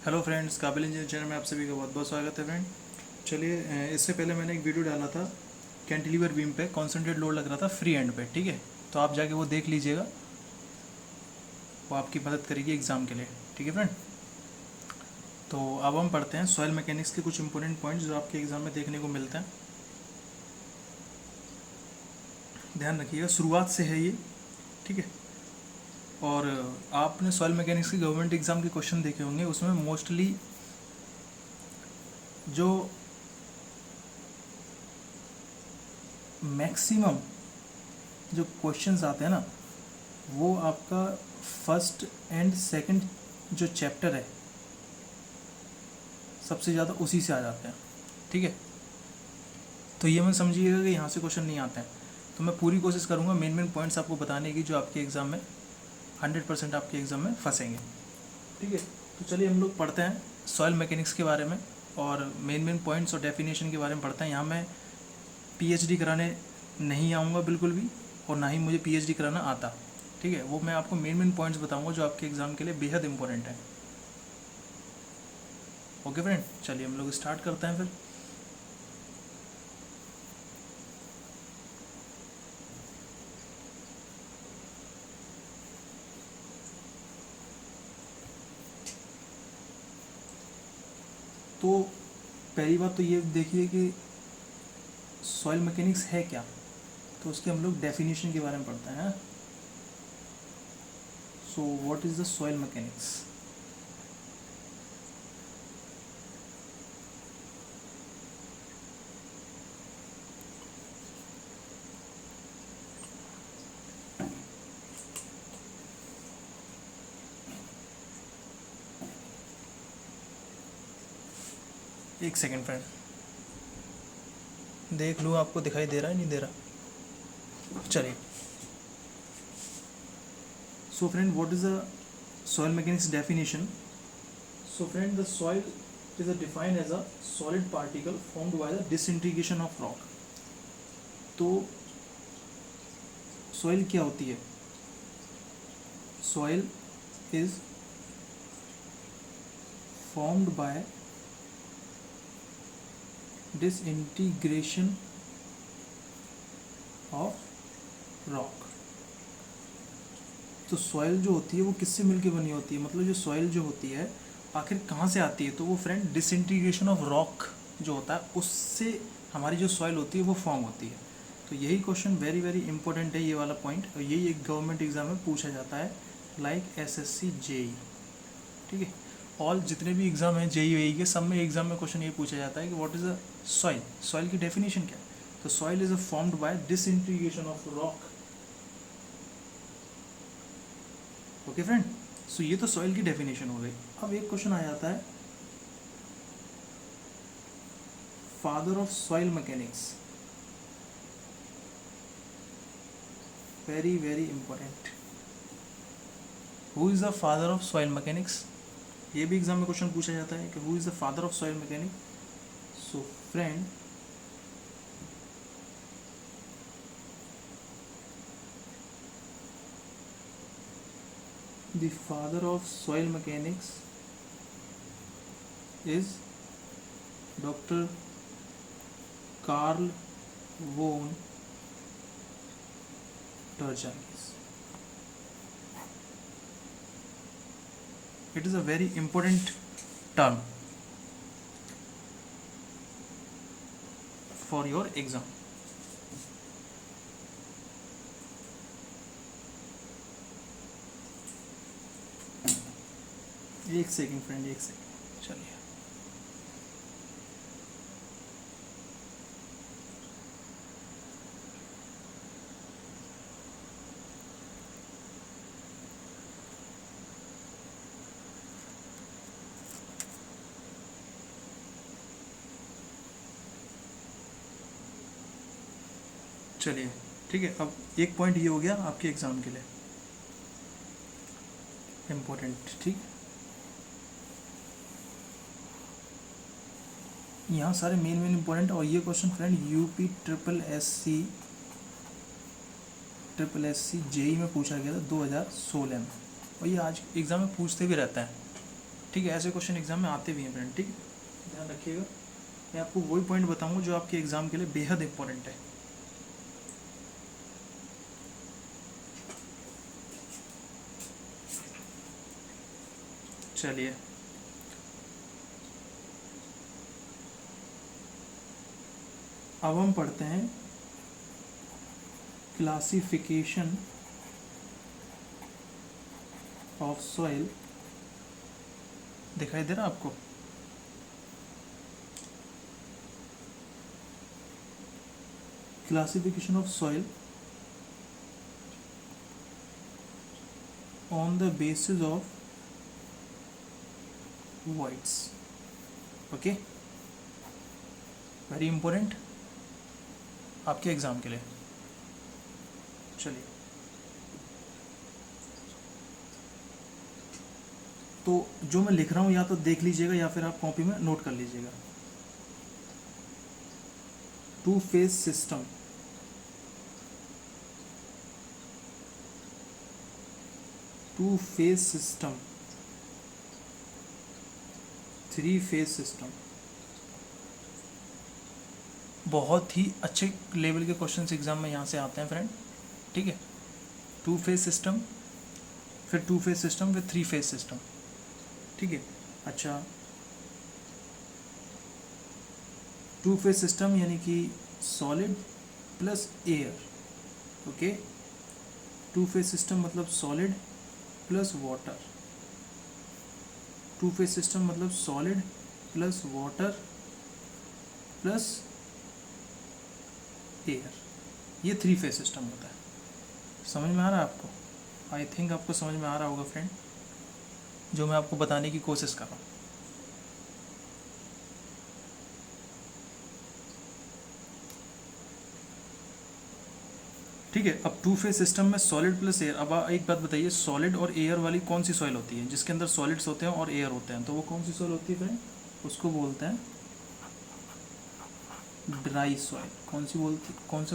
Hello friends, काबिल engineer channel में आप सभी का बहुत बहुत स्वागत है फ्रेंड। चलिए, इससे पहले मैंने एक वीडियो डाला था कैंटिलीवर बीम पे कॉन्सेंट्रेट लोड लग रहा था फ्री एंड पे। ठीक है, तो आप जाके वो देख लीजिएगा, वो आपकी मदद करेगी एग्ज़ाम के लिए। ठीक है फ्रेंड, तो अब हम पढ़ते हैं सॉइल मैकेनिक्स के कुछ इंपॉर्टेंट पॉइंट्स जो आपके एग्ज़ाम में देखने को मिलते हैं। ध्यान रखिएगा, शुरुआत से है ये। ठीक है, और आपने सॉइल मैकेनिक्स के गवर्नमेंट एग्ज़ाम के क्वेश्चन देखे होंगे, उसमें मोस्टली जो मैक्सिमम जो क्वेश्चंस आते हैं ना, वो आपका फर्स्ट एंड सेकंड जो चैप्टर है सबसे ज़्यादा उसी से आ जाते हैं। ठीक है, तो ये मत समझिएगा कि यहाँ से क्वेश्चन नहीं आते हैं। तो मैं पूरी कोशिश करूँगा मेन मेन पॉइंट्स आपको बताने की जो आपके एग्ज़ाम में 100% आपके एग्ज़ाम में फंसेंगे। ठीक है, तो चलिए हम लोग पढ़ते हैं सॉइल मैकेनिक्स के बारे में और मेन मेन पॉइंट्स और डेफिनेशन के बारे में पढ़ते हैं। यहाँ मैं पीएचडी कराने नहीं आऊँगा बिल्कुल भी, और ना ही मुझे पीएचडी कराना आता। ठीक है, वो मैं आपको मेन मेन पॉइंट्स बताऊँगा जो आपके एग्ज़ाम के लिए बेहद इंपॉर्टेंट है। ओके फ्रेंड, चलिए हम लोग स्टार्ट करते हैं फिर। तो पहली बात तो ये देखिए कि सॉइल मैकेनिक्स है क्या, तो उसके हम लोग डेफिनेशन के बारे में पढ़ते हैं। So what is the soil mechanics? एक सेकेंड फ्रेंड, देख लूँ आपको दिखाई दे रहा है नहीं दे रहा। चलिए, so friend what is the soil mechanics definition? So friend, the soil is defined as a solid particle formed by the disintegration of rock. तो soil क्या होती है? Soil is formed by disintegration of rock. तो soil जो होती है वो किससे मिलके बनी होती है, मतलब जो सॉइल जो होती है आखिर कहाँ से आती है? तो वो फ्रेंड डिसइंटीग्रेशन ऑफ रॉक जो होता है उससे हमारी जो सॉइल होती है वो फॉर्म होती है। तो यही क्वेश्चन वेरी वेरी इंपॉर्टेंट है, ये वाला पॉइंट, और यही एक गवर्नमेंट एग्जाम में पूछा जाता है, लाइक एसएससी जेई। ठीक है, ऑल जितने भी एग्जाम हैं जेई वेई के, सब में एग्जाम में क्वेश्चन ये पूछा जाता है कि what is a soil, soil की डेफिनेशन क्या है? तो soil is a formed by disintegration of rock. Okay friend, so ये तो सॉइल की डेफिनेशन हो गई। अब एक क्वेश्चन आ जाता है, father of soil mechanics, very very important. Who is the father of soil mechanics? ये भी एग्जाम में क्वेश्चन पूछा जाता है कि who is the father of soil mechanics. So friend, the father of soil mechanics is Dr. Carl von Terzalis. It is a very important term for your exam. एक second friend, एक second, चलिए। चलिए ठीक है, अब एक point ये हो गया आपके एग्जाम के लिए इम्पोर्टेंट। ठीक, यहाँ सारे मेन मेन इंपॉर्टेंट, और ये question friend UP triple S C JE में पूछा गया था 2016 में, और ये आज एग्ज़ाम में पूछते भी रहता है। ठीक है, ऐसे क्वेश्चन एग्जाम में आते भी हैं फ्रेंड, ठीक है, ध्यान रखिएगा। मैं आपको वही पॉइंट बताऊंगा जो आपके एग्जाम के लिए बेहद इंपॉर्टेंट है। चलिए, अब हम पढ़ते हैं क्लासिफिकेशन ऑफ सॉइल। दिखाई दे रहा आपको? Classification of soil on the basis of voids। Okay, very important आपके एग्जाम के लिए। चलिए, तो जो मैं लिख रहा हूँ या तो देख लीजिएगा या फिर आप कॉपी में नोट कर लीजिएगा। To phase system, to phase system, three phase system, बहुत ही अच्छे लेवल के क्वेश्चंस एग्जाम में यहाँ से आते हैं फ्रेंड, ठीक है। टू फेज सिस्टम, फिर टू फेज सिस्टम, फिर थ्री फेज सिस्टम, ठीक है। अच्छा, टू फेज सिस्टम यानी कि solid plus air, okay. Two phase system मतलब solid plus water, two phase system मतलब solid plus water plus air, ये थ्री फेज सिस्टम होता है। समझ में आ रहा है आपको? आई थिंक आपको समझ में आ रहा होगा फ्रेंड, जो मैं आपको बताने की कोशिश कर रहा हूँ। ठीक है, अब टू फेज सिस्टम में सॉलिड प्लस एयर। अब एक बात बताइए, सॉलिड और एयर वाली कौन सी सॉइल होती है? जिसके अंदर सॉलिड्स होते हैं और एयर होते हैं, तो वो कौन सी सॉइल होती है फ्रेंड? उसको बोलते हैं ड्राई सॉइल। कौन से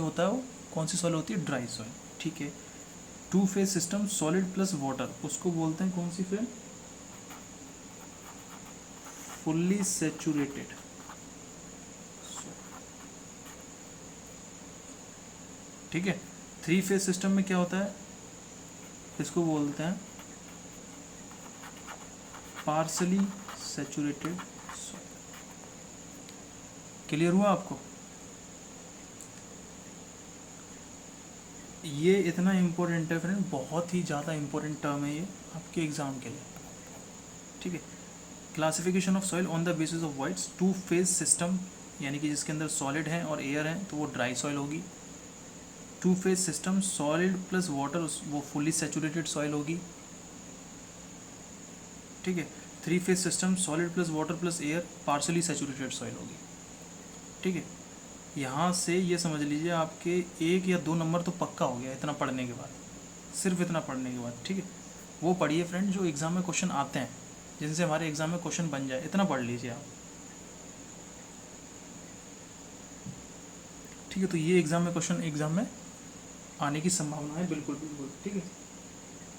होता है वो? कौन सी सॉइल होती है? ड्राई सॉइल, ठीक है। Two phase system solid plus water, उसको बोलते हैं कौन सी फ्रेंड? Fully saturated. ठीक है, थ्री फेज सिस्टम में क्या होता है? इसको बोलते हैं पार्सली सेचुरेटेड सॉइल। क्लियर हुआ आपको? ये इतना इम्पोर्टेंट है फ्रेंड, बहुत ही ज़्यादा इम्पोर्टेंट टर्म है ये आपके एग्ज़ाम के लिए, ठीक है। Classification of soil on the basis of wides, to phase system यानी कि जिसके अंदर सॉलिड है और एयर है तो वो ड्राई सॉइल होगी। To phase system solid plus water, वो फुली सेचुरेटेड सॉइल होगी, ठीक है। Three phase system solid plus water plus air, partially saturated soil होगी, ठीक है। यहाँ से ये समझ लीजिए आपके 1 या 2 नंबर तो पक्का हो गया इतना पढ़ने के बाद, सिर्फ इतना पढ़ने के बाद, ठीक है। वो पढ़िए फ्रेंड जो एग्ज़ाम में क्वेश्चन आते हैं, जिनसे हमारे एग्ज़ाम में क्वेश्चन बन जाए, इतना पढ़ लीजिए आप, ठीक है। तो ये एग्ज़ाम में क्वेश्चन एग्ज़ाम में आने की संभावना है, बिल्कुल बिल्कुल, ठीक है।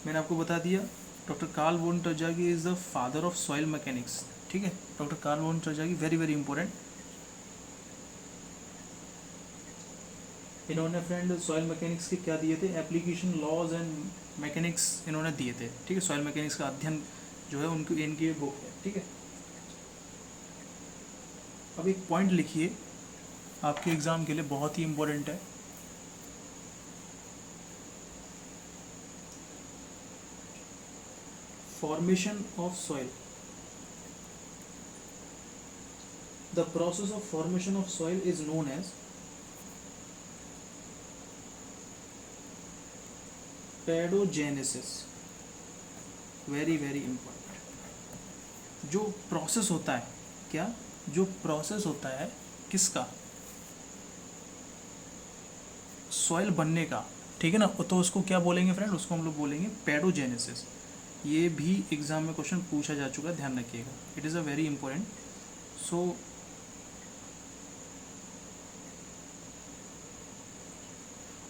मैंने आपको बता दिया doctor Karl von Terzaghi is the father of soil mechanics, ठीक है। Doctor Karl von Terzaghi very very important. इन्होंने फ्रेंड सॉइल मैकेनिक्स के क्या दिए थे? एप्लीकेशन, लॉज एंड मैकेनिक्स इन्होंने दिए थे, ठीक है। सॉइल मैकेनिक्स का अध्ययन जो है उनकी इनकी बुक है, ठीक है। अब एक पॉइंट लिखिए आपके एग्ज़ाम के लिए बहुत ही इम्पोर्टेंट है, formation of soil. The process of formation of soil is known as pedogenesis. Very very important. जो प्रोसेस होता है, क्या जो प्रोसेस होता है किसका? सॉइल बनने का, ठीक है ना। तो उसको क्या बोलेंगे फ्रेंड? उसको हम लोग बोलेंगे पैडोजेनेसिस। ये भी एग्जाम में क्वेश्चन पूछा जा चुका है, ध्यान रखिएगा, it is a very important. So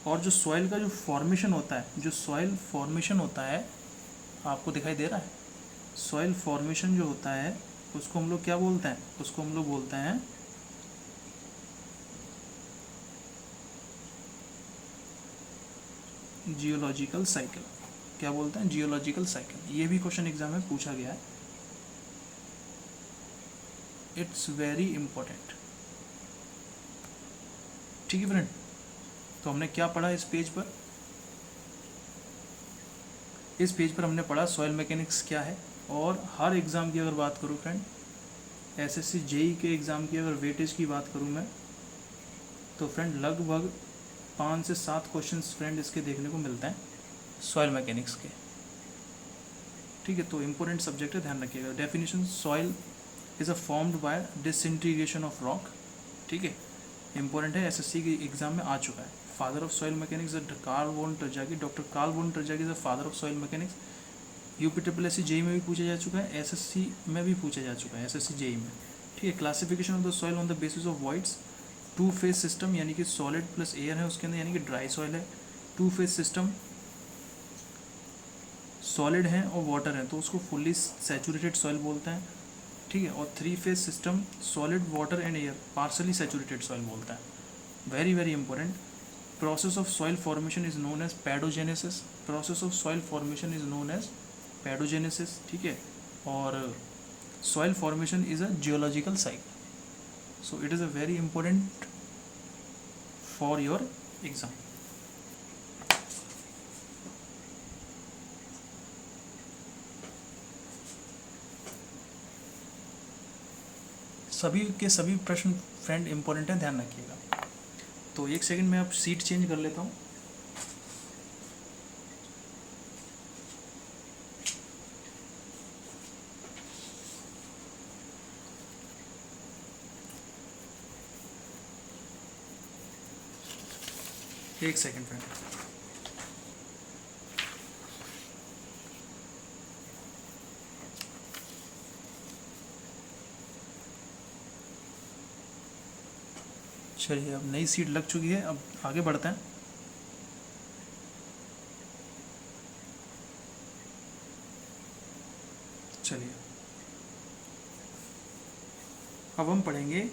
और जो सॉइल का जो फॉर्मेशन होता है, जो सॉइल फॉर्मेशन होता है, आपको दिखाई दे रहा है? सॉइल फॉर्मेशन जो होता है उसको हम लोग क्या बोलते हैं, उसको हम लोग बोलते हैं जियोलॉजिकल साइकिल। क्या बोलते हैं, जियोलॉजिकल साइकिल। ये भी क्वेश्चन एग्जाम में पूछा गया है, इट्स वेरी इंपॉर्टेंट। ठीक है फ्रेंड, तो हमने क्या पढ़ा इस पेज पर, इस पेज पर हमने पढ़ा सॉइल मैकेनिक्स क्या है। और हर एग्ज़ाम की अगर बात करूँ फ्रेंड, एसएससी जेई के एग्ज़ाम की अगर वेटेज की बात करूँ मैं, तो फ्रेंड लगभग 5 से 7 क्वेश्चंस फ्रेंड इसके देखने को मिलते हैं सॉइल मैकेनिक्स के। ठीक है, तो इम्पोर्टेंट सब्जेक्ट है, ध्यान रखिएगा। Definition, soil is a formed by disintegration of rock. ठीक है, इंपॉर्टेंट है, एसएससी के एग्जाम में आ चुका है। Father of soil mechanics Karl von Terzaghi, doctor Karl von Terzaghi is the father of soil mechanics. UPSC JE में भी पूछा जा चुका है, एसएससी में भी पूछा जा चुका है, एसएससी जेई में। ठीक है, classification of the soil on the basis of voids, to phase system यानी कि सॉलिड प्लस एयर है उसके अंदर, यानी कि ड्राई सॉइल है। टू फेज सिस्टम सॉलिड है और वाटर है तो उसको फुल्ली सैचुरेटेड सॉइल बोलते हैं। ठीक है, और 3 phase system solid water and air partially saturated soil बोलता है। Very very important. Process of soil formation is known as pedogenesis, process of soil formation is known as pedogenesis. ठीक है, और soil formation is a geological cycle. So it is a very important for your exam. सभी के सभी प्रश्न friend important है, ध्यान रखिएगा। तो एक सेकंड में आप सीट चेंज कर लेता हूँ। एक सेकंड फ्रेंड। चलिए, अब नई सीट लग चुकी है, अब आगे बढ़ते हैं। चलिए, अब हम पढ़ेंगे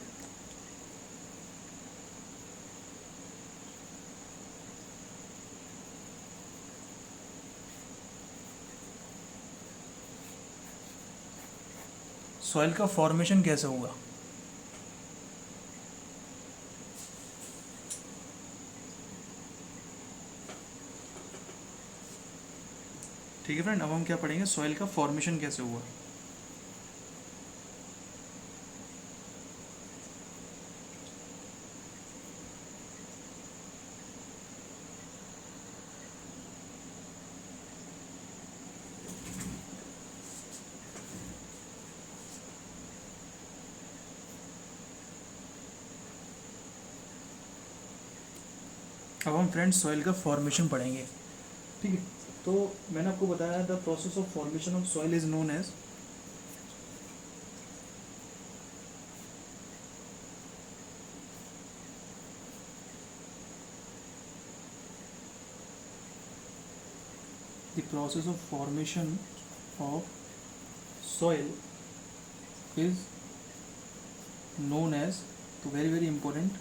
सॉइल का फॉर्मेशन कैसे होगा। ठीक है फ्रेंड, अब हम क्या पढ़ेंगे, सॉइल का फॉर्मेशन कैसे हुआ। अब हम फ्रेंड्स सॉइल का फॉर्मेशन पढ़ेंगे। ठीक है, तो मैंने आपको बताया the process of formation of soil is known as the process of formation of soil is known as, तो वेरी वेरी इंपॉर्टेंट,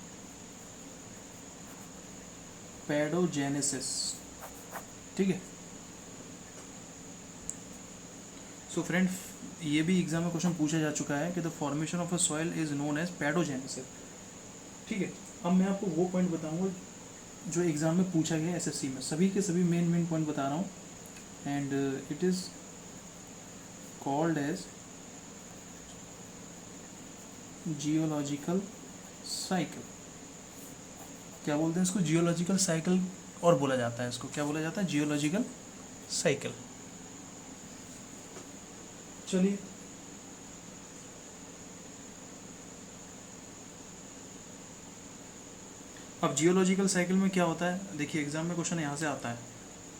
पैडोजेनेसिस। ठीक है, सो फ्रेंड ये भी एग्जाम में क्वेश्चन पूछा जा चुका है कि the formation of a soil is known as pedogenesis. ठीक है, अब मैं आपको वो पॉइंट बताऊंगा जो एग्जाम में पूछा गया एसएससी में, सभी के सभी मेन पॉइंट बता रहा हूँ। And it is called as geological cycle. क्या बोलते हैं इसको, जियोलॉजिकल साइकिल, और बोला जाता है इसको क्या बोला जाता है, जियोलॉजिकल साइकिल। चलिए, अब जियोलॉजिकल साइकिल में क्या होता है, देखिए एग्जाम में क्वेश्चन यहाँ से आता है,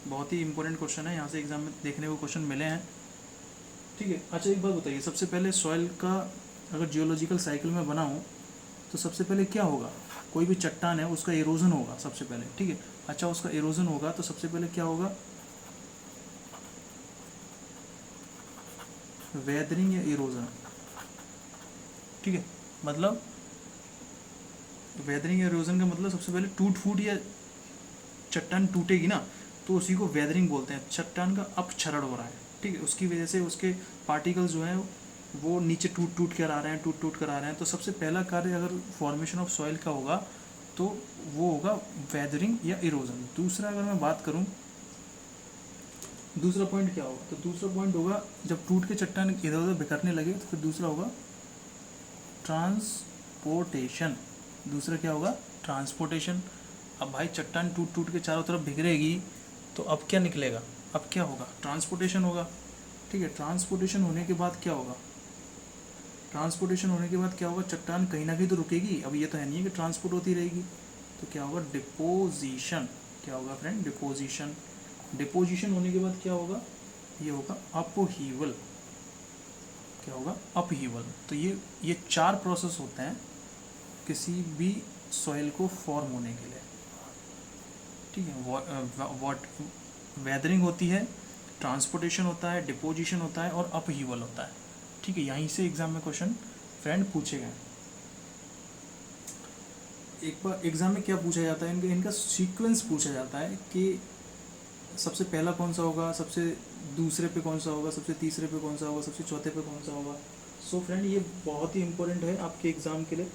बहुत ही इंपॉर्टेंट क्वेश्चन है, यहाँ से एग्जाम में देखने को क्वेश्चन मिले हैं। ठीक है, अच्छा एक बात बताइए, सबसे पहले सॉइल का अगर जियोलॉजिकल साइकिल में बनाऊँ तो सबसे पहले क्या होगा, कोई भी चट्टान है उसका इरोजन होगा सबसे पहले। ठीक है, अच्छा उसका इरोजन होगा तो सबसे पहले क्या होगा, वेदरिंग या इरोजन, ठीक है। मतलब वेदरिंग या इरोजन का मतलब सबसे पहले टूट फूट या चट्टान टूटेगी ना, तो उसी को वेदरिंग बोलते हैं। चट्टान का अपक्षरण हो रहा है, ठीक है, उसकी वजह से उसके पार्टिकल्स जो हैं वो नीचे टूट टूट कर आ रहे हैं, टूट टूट कर आ रहे हैं। तो सबसे पहला कार्य अगर फॉर्मेशन ऑफ सॉइल का होगा तो वो होगा वेदरिंग या इरोजन। दूसरा अगर मैं बात करूँ, दूसरा पॉइंट क्या होगा, तो दूसरा पॉइंट होगा जब टूट के चट्टान इधर उधर बिखरने लगे तो फिर दूसरा होगा ट्रांसपोर्टेशन। दूसरा क्या होगा, ट्रांसपोर्टेशन। अब भाई चट्टान टूट टूट के चारों तरफ बिखरेगी तो अब क्या निकलेगा, अब क्या होगा, ट्रांसपोर्टेशन होगा, ठीक है। ट्रांसपोर्टेशन होने के बाद क्या होगा, ट्रांसपोर्टेशन होने के बाद क्या होगा, चट्टान कहीं ना कहीं तो रुकेगी। अब ये तो है नहीं है कि ट्रांसपोर्ट होती रहेगी, तो क्या होगा, डिपोजिशन। क्या होगा फ्रेंड, डिपोजिशन। डिपोजिशन होने के बाद क्या होगा, ये होगा अपहीवल। क्या होगा, अपहीवल। तो ये चार प्रोसेस होते हैं किसी भी सॉइल को फॉर्म होने के लिए, ठीक है। वॉट वेदरिंग होती है, ट्रांसपोर्टेशन होता है, डिपोजिशन होता है और अपहीवल होता है, ठीक है। यहीं से एग्जाम में क्वेश्चन फ्रेंड पूछे गए। एक बार एग्जाम में क्या पूछा जाता है, इनका सीक्वेंस पूछा जाता है कि सबसे पहला कौन सा होगा, सबसे दूसरे पे कौन सा होगा, सबसे तीसरे पे कौन सा होगा, सबसे चौथे पे कौन सा होगा। सो फ्रेंड ये बहुत ही इंपॉर्टेंट है आपके एग्ज़ाम के लिए,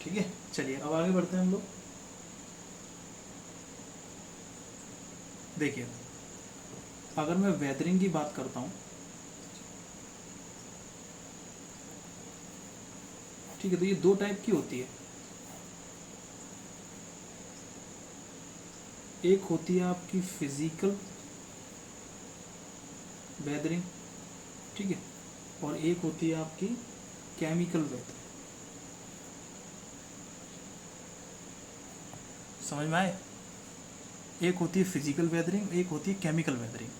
ठीक है। चलिए अब आगे बढ़ते हैं हम लोग। देखिए अगर मैं वेदरिंग की बात करता हूँ, ठीक है, तो ये दो टाइप की होती है। एक होती है आपकी फिजिकल वेदरिंग, ठीक है, और एक होती है आपकी केमिकल वेदरिंग। समझ में आए, एक होती है फिजिकल वेदरिंग, एक होती है केमिकल वेदरिंग।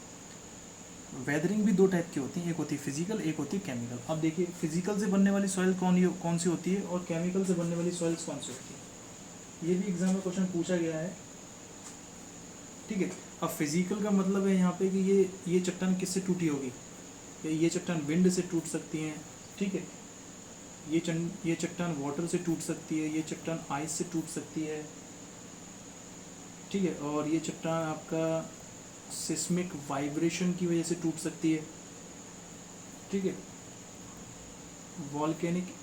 वेदरिंग भी दो टाइप की होती है, एक होती है फिजिकल, एक होती है केमिकल। अब देखिए फिजिकल से बनने वाली सॉइल कौन सी होती है और केमिकल से बनने वाली सॉइल्स कौन सी होती है, ये भी एग्जाम में क्वेश्चन पूछा गया है, ठीक है। अब फिजिकल का मतलब है यहाँ पे कि ये चट्टान किससे टूटी होगी, ये चट्टान विंड से टूट सकती हैं, ठीक है। ये चट्टान वाटर से टूट सकती है, ये चट्टान आइस से टूट सकती है, ठीक है। और ये चट्टान आपका सिस्मिक वाइब्रेशन की वजह से टूट सकती है, ठीक है। वॉल्केनिक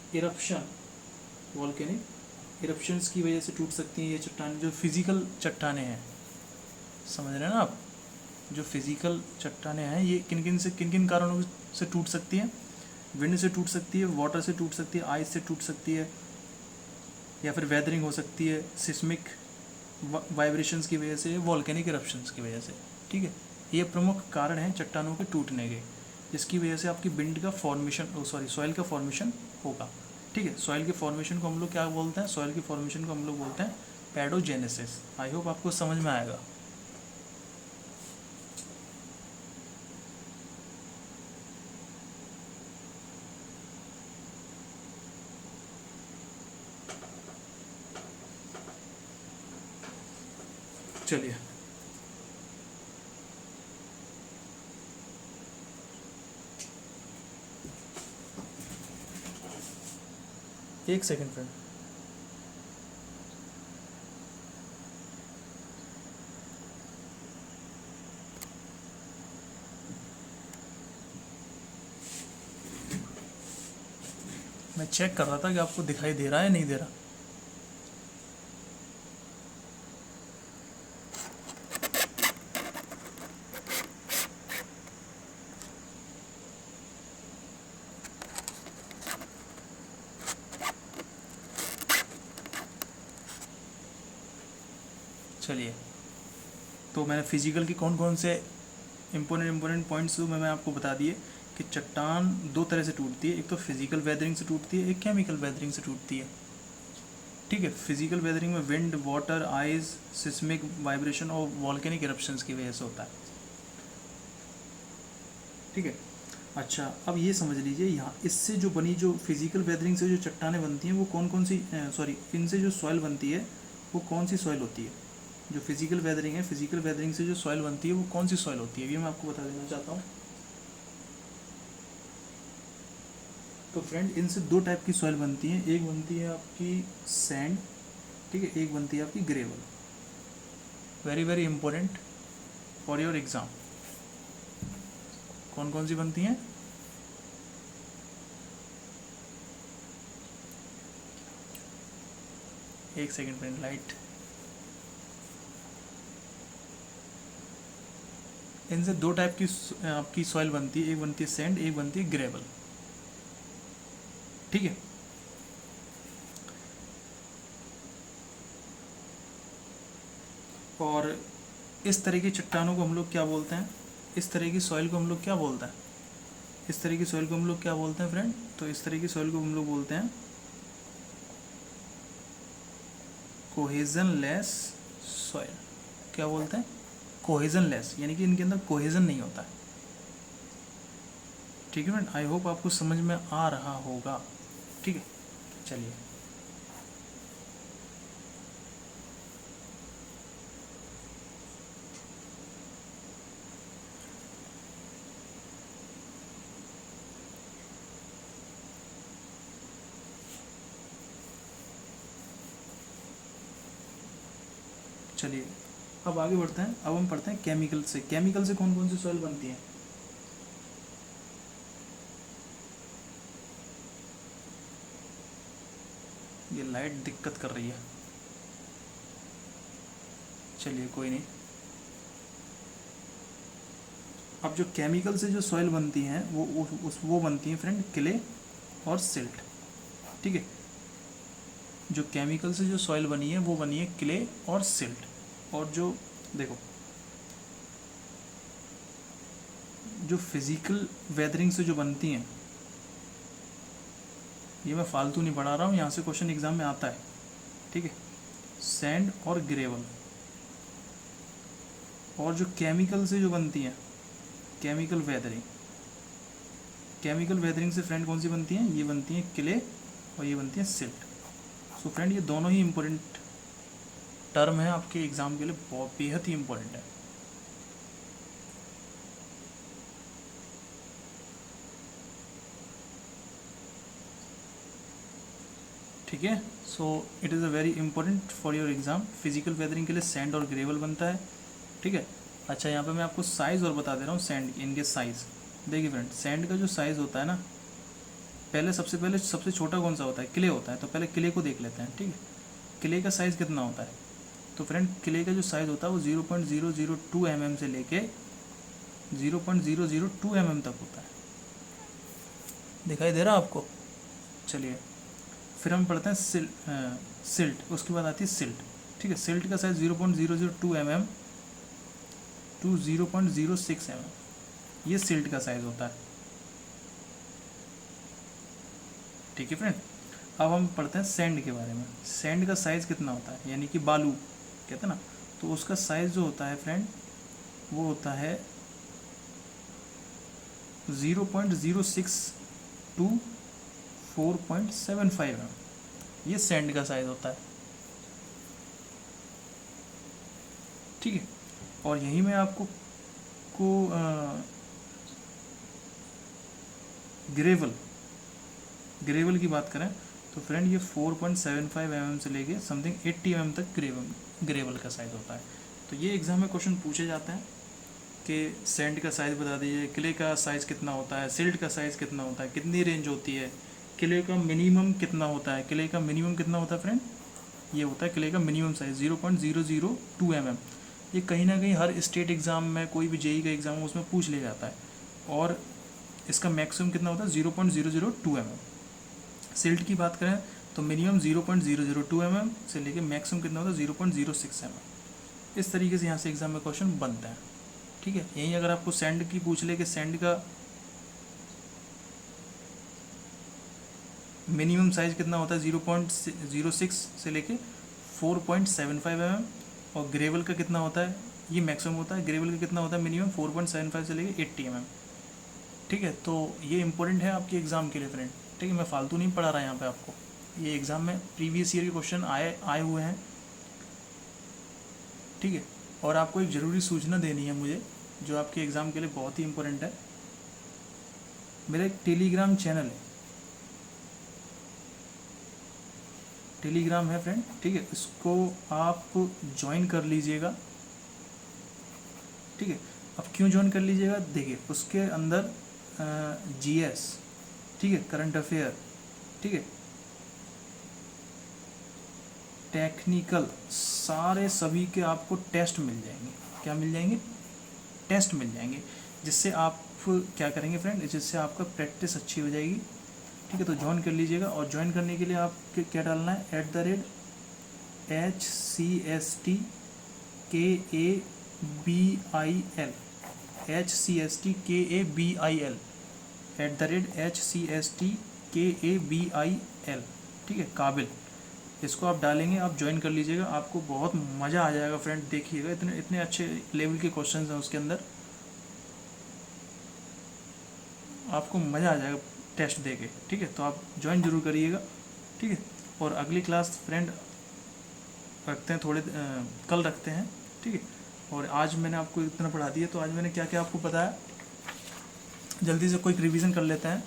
इरप्शंस की वजह से टूट सकती हैं ये चट्टानें, जो फिजिकल चट्टानें हैं। समझ रहे हैं ना आप, जो फिजिकल चट्टानें हैं ये किन किन कारणों से टूट सकती हैं, विंड से टूट सकती है, वाटर से टूट सकती है, आइस से टूट सकती है, या फिर वेदरिंग हो सकती है, सिस्मिक वाइब्रेशंस की वजह से, वॉल्केनिक इरप्शंस की वजह से, ठीक है। ये प्रमुख कारण हैं चट्टानों के टूटने के, जिसकी वजह से आपकी विंड का फॉर्मेशन सॉइल का फॉर्मेशन होगा, ठीक है। सॉइल के फॉर्मेशन को हम लोग क्या बोलते हैं, सॉइल के फॉर्मेशन को हम लोग बोलते हैं पैडोजेनेसिस। आई होप आपको समझ में आएगा। चलिए एक सेकंड फ्रेंड, मैं चेक कर रहा था कि आपको दिखाई दे रहा है नहीं दे रहा। चलिए तो मैंने फिजिकल की कौन कौन से इम्पोर्टेंट पॉइंट्स तो मैंने आपको बता दिए कि चट्टान दो तरह से टूटती है, एक तो फिजिकल वेदरिंग से टूटती है, एक केमिकल वेदरिंग से टूटती है, ठीक है। फिजिकल वेदरिंग में wind, water, ice, seismic vibration और वॉल्केनिक इरप्शंस की वजह से होता है, ठीक है। अच्छा अब ये समझ लीजिए यहाँ इससे जो बनी, जो फिजिकल वेदरिंग से जो चट्टानें बनती हैं वो कौन कौन सी, सॉरी, इनसे जो सॉइल बनती है वो कौन सी सॉइल होती है, जो फिजिकल वेदरिंग है, फिजिकल वेदरिंग से जो सॉइल बनती है वो कौन सी सॉइल होती है, ये मैं आपको बता देना चाहता हूँ। तो फ्रेंड इनसे दो टाइप की सॉइल बनती है, एक बनती है आपकी सैंड, ठीक है, एक बनती है आपकी gravel. Very very important for your exam. कौन कौन सी बनती हैं? एक सेकेंड फ्रेंड, लाइट। इनसे दो टाइप की आपकी सॉइल बनती है, एक बनती है सैंड, एक बनती है ग्रेवल, ठीक है। और इस तरह की चट्टानों को हम लोग क्या बोलते हैं, इस तरह की सॉइल को हम लोग क्या बोलते हैं, इस तरह की सॉइल को हम लोग क्या बोलते हैं फ्रेंड? तो इस तरह की सॉइल को हम लोग बोलते हैं कोहेजन लेस सॉइल। क्या बोलते हैं? कोहेजन लेस, यानी कि इनके अंदर कोहेजन नहीं होता है, ठीक है फ्रेंड। आई होप आपको समझ में आ रहा होगा, ठीक है। चलिए, चलिए अब आगे बढ़ते हैं। अब हम पढ़ते हैं केमिकल से। केमिकल से कौन कौन सी सॉइल बनती है? ये लाइट दिक्कत कर रही है, चलिए कोई नहीं। अब जो केमिकल से जो सॉइल बनती हैं वो बनती हैं फ्रेंड क्ले और सिल्ट, ठीक है। जो केमिकल से जो सॉइल बनी है वो बनी है क्ले और सिल्ट। और जो देखो, जो फिजिकल वेदरिंग से जो बनती हैं, ये मैं फालतू नहीं पढ़ा रहा हूँ, यहाँ से क्वेश्चन एग्जाम में आता है, ठीक है। सैंड और ग्रेवल। और जो केमिकल से जो बनती हैं, केमिकल वेदरिंग, केमिकल वेदरिंग से फ्रेंड कौन सी बनती हैं? ये बनती हैं क्ले और ये बनती हैं सिल्ट। सो फ्रेंड ये दोनों ही इम्पोर्टेंट टर्म है आपके एग्जाम के लिए, बहुत बेहद ही इम्पोर्टेंट है। ठीक है, सो it is a very important for your exam. Physical weathering के लिए सैंड और ग्रेवल बनता है, ठीक है। अच्छा, यहाँ पे मैं आपको साइज़ और बता दे रहा हूँ सैंड, इनके साइज़। देखिए फ्रेंड, सैंड का जो साइज़ होता है ना, सबसे पहले सबसे छोटा कौन सा होता है? क्ले होता है। तो पहले क्ले को देख लेते हैं, ठीक है। क्ले का साइज़ कितना होता है? तो फ्रेंड क्ले का जो साइज़ होता है वो 0.002 mm से लेके 0.002 mm तक होता है। दिखाई दे रहा आपको? चलिए फिर हम पढ़ते हैं सिल्ट। उसके बाद आती है सिल्ट, ठीक है। सिल्ट का साइज 0.002 mm टू 0.06 mm, ये सिल्ट का साइज होता है, ठीक है फ्रेंड। अब हम पढ़ते हैं सैंड के बारे में। सैंड का साइज कितना होता है, यानी कि बालू कहते हैं ना, तो उसका साइज जो होता है फ्रेंड वो होता है 0.06 टू 4.75 mm, ये सैंड का साइज होता है, ठीक है। और यही मैं आपको ग्रेवल की बात करें तो फ्रेंड ये 4.75 mm से लेके समथिंग 80 mm तक ग्रेवल का साइज होता है। तो ये एग्जाम में क्वेश्चन पूछे जाते हैं कि सैंड का साइज़ बता दीजिए, क्ले का साइज़ कितना होता है, सिल्ट का साइज़ कितना होता है, कितनी रेंज होती है, क्ले का मिनिमम कितना होता है। क्ले का मिनिमम कितना होता है फ्रेंड? ये होता है क्ले का मिनिमम साइज़ 0.002 mm। ये कहीं ना कहीं हर स्टेट एग्ज़ाम में, कोई भी जेई का एग्ज़ाम हो उसमें पूछ लिया जाता है। और इसका मैक्सिमम कितना होता है? 0.002 mm। सिल्ट की बात करें तो मिनिमम 0.002 mm से लेके मैक्सिमम कितना होता है? 0.06 mm। इस तरीके से यहाँ से एग्ज़ाम में क्वेश्चन बनता है, ठीक है। यहीं अगर आपको सैंड की पूछ ले कि सैंड का मिनिमम साइज़ कितना होता है 0.06 से लेके 4.75 mm, और ग्रेवल का कितना होता है, ये मैक्सिमम होता है। ग्रेवल का कितना होता है मिनिमम 4.75 से लेके 80 mm, ठीक है। तो ये इंपॉर्टेंट है आपके एग्ज़ाम के लिए फ्रेंड, ठीक है। मैं फालतू नहीं पढ़ा रहा यहाँ पे आपको, ये एग्ज़ाम में प्रीवियस ईयर के क्वेश्चन आए हुए हैं। ठीक है। और आपको एक ज़रूरी सूचना देनी है मुझे, जो आपके एग्ज़ाम के लिए बहुत ही इम्पोर्टेंट है। मेरा एक टेलीग्राम चैनल है, टेलीग्राम है फ्रेंड, ठीक है, इसको आप ज्वाइन कर लीजिएगा, ठीक है। अब क्यों ज्वाइन कर लीजिएगा, देखिए उसके अंदर जीएस, ठीक है, करंट अफेयर, ठीक है, टेक्निकल, सारे सभी के आपको टेस्ट मिल जाएंगे। क्या मिल जाएंगे, टेस्ट मिल जाएंगे, जिससे आप क्या करेंगे फ्रेंड, जिससे आपका प्रैक्टिस अच्छी हो जाएगी, ठीक है। तो ज्वाइन कर लीजिएगा, और ज्वाइन करने के लिए आपके क्या डालना है, @HCSTKABIL, HCSTKABIL, @HCSTKABIL, ठीक है, काबिल। इसको आप डालेंगे, आप ज्वाइन कर लीजिएगा, आपको बहुत मज़ा आ जाएगा फ्रेंड। देखिएगा इतने इतने अच्छे लेवल के क्वेश्चंस हैं उसके अंदर, आपको मज़ा आ जाएगा टेस्ट दे के, ठीक है। तो आप ज्वाइन जरूर करिएगा, ठीक है। और अगली क्लास फ्रेंड रखते हैं कल रखते हैं, ठीक है। और आज मैंने आपको इतना पढ़ा दिया, तो आज मैंने क्या क्या आपको बताया, जल्दी से कोई रिवीजन कर लेते हैं।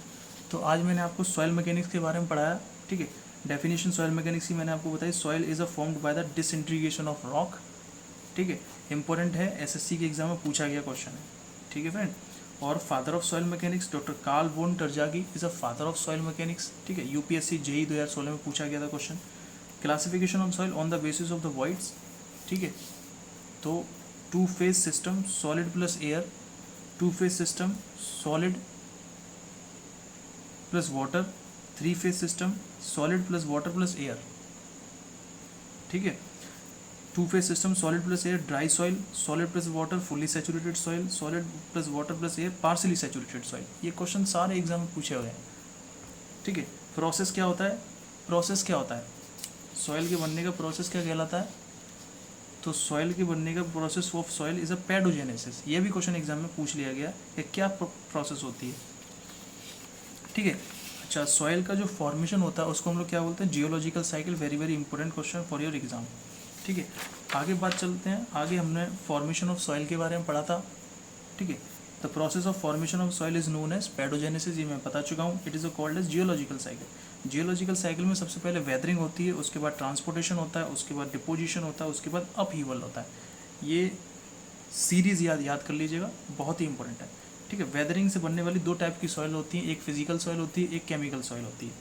तो आज मैंने आपको सॉइल मैकेनिक्स के बारे में पढ़ाया, ठीक है। डेफिनेशन सॉइल मैकेनिक्स की मैंने आपको बताई, soil is a formed by the disintegration of rock, ठीक है। इंपॉर्टेंट है, एसएससी के एग्जाम में पूछा गया क्वेश्चन है, ठीक है फ्रेंड। और father of soil mechanics doctor Karl von Terzaghi is a father of soil mechanics, ठीक है। यूपीएससी जेई 2016 में पूछा गया था question. Classification of soil on the basis of the voids, ठीक है। तो two phase system solid plus air, two phase system solid plus water, three phase system solid plus water plus air, ठीक है। Two phase system solid plus air dry soil, solid plus water fully saturated soil, solid plus water plus air partially saturated soil. ये question सारे exam में पूछे हुए हैं, ठीक है। प्रोसेस क्या होता है, प्रोसेस क्या होता है, सॉइल के बनने का प्रोसेस क्या कहलाता है, तो सॉइल के बनने का process of soil is a pedogenesis. ये भी क्वेश्चन एग्जाम में पूछ लिया गया कि क्या प्रोसेस होती है, ठीक है। अच्छा, सॉइल का जो फॉर्मेशन होता है उसको हम लोग क्या बोलते हैं, geological cycle. Very very important question for your exam, ठीक है। आगे बात चलते हैं, आगे हमने फॉर्मेशन ऑफ सॉइल के बारे में पढ़ा था, ठीक है। The process of formation of soil is known as pedogenesis, ये मैं बता चुका हूँ। It is called as geological cycle. Geological cycle में सबसे पहले वेदरिंग होती है, उसके बाद ट्रांसपोर्टेशन होता है, उसके बाद डिपोजिशन होता है, उसके बाद अपहीवल होता है। ये सीरीज़ याद कर लीजिएगा, बहुत ही इंपॉर्टेंट है, ठीक है। वेदरिंग से बनने वाली दो टाइप की सॉइल होती है, एक फिजिकल सॉइल होती है, एक केमिकल सॉइल होती है,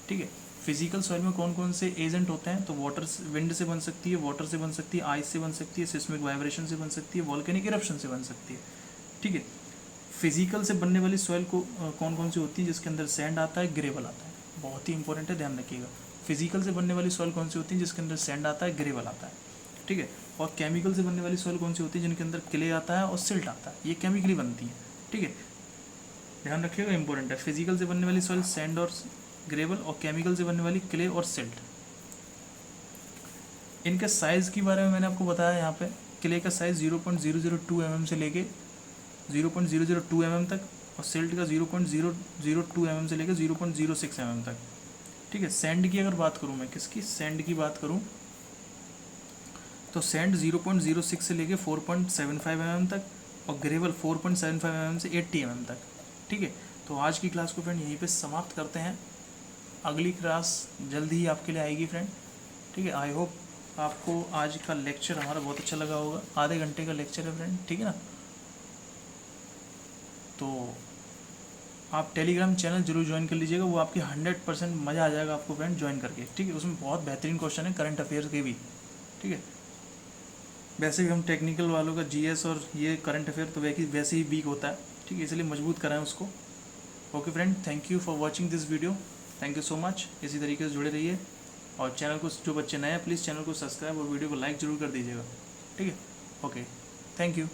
ठीक है। फिजिकल सॉइल में कौन कौन से एजेंट होते हैं, तो वाटर, विंड से बन सकती है, वाटर से बन सकती है, आइस से बन सकती है, सिस्मिक वाइब्रेशन से बन सकती है, वॉल्केनिक इरप्शन से बन सकती है, ठीक है। फिजिकल से बनने वाली सॉइल को कौन कौन सी होती है, जिसके अंदर सैंड आता है, ग्रेवल आता है, बहुत ही इंपॉर्टेंट है, ध्यान रखिएगा। फिजिकल से बनने वाली सॉइल कौन सी होती है, जिसके अंदर सैंड आता है, ग्रेवल आता है, ठीक है। और केमिकल से बनने वाली सॉइल कौन सी होती है, जिनके अंदर क्ले आता है और सिल्ट आता है, ये केमिकली बनती है, ठीक है। ध्यान रखिएगा, इंपॉर्टेंट है। फिजिकल से बनने वाली सॉइल सैंड और ग्रेवल, और केमिकल से बनने वाली क्ले और सिल्ट। इनके साइज़ के बारे में मैंने आपको बताया यहाँ पे। क्ले का साइज़ 0.002 mm से लेके 0.002 mm तक, और सिल्ट का 0.002 mm से लेकर 0.06 mm तक, ठीक है। सैंड की अगर बात करूँ मैं, किसकी, सैंड की बात करूँ, तो सैंड 0.06 से लेके 4.75 mm तक, और ग्रेवल 4.75 mm से 80 mm तक, ठीक है। तो आज की क्लास को फ्रेंड यहीं पे समाप्त करते हैं। अगली क्लास जल्दी ही आपके लिए आएगी फ्रेंड, ठीक है। आई होप आपको आज का लेक्चर हमारा बहुत अच्छा लगा होगा। आधे घंटे का लेक्चर है फ्रेंड, ठीक है ना। तो आप टेलीग्राम चैनल जरूर ज्वाइन कर लीजिएगा, वो आपकी 100% मज़ा आ जाएगा आपको फ्रेंड ज्वाइन करके, ठीक है। उसमें बहुत बेहतरीन क्वेश्चन है करंट अफेयर्स के भी, ठीक है। वैसे भी हम टेक्निकल वालों का जीएस और ये करंट अफेयर तो वैसे ही वीक होता है, ठीक है, इसलिए मजबूत कराएं उसको। Okay friend, thank you for watching this video, thank you so much. इसी तरीके से जुड़े रहिए, और चैनल को, जो बच्चे नए हैं प्लीज़ चैनल को सब्सक्राइब और वीडियो को लाइक ज़रूर कर दीजिएगा, ठीक है। Okay, thank you.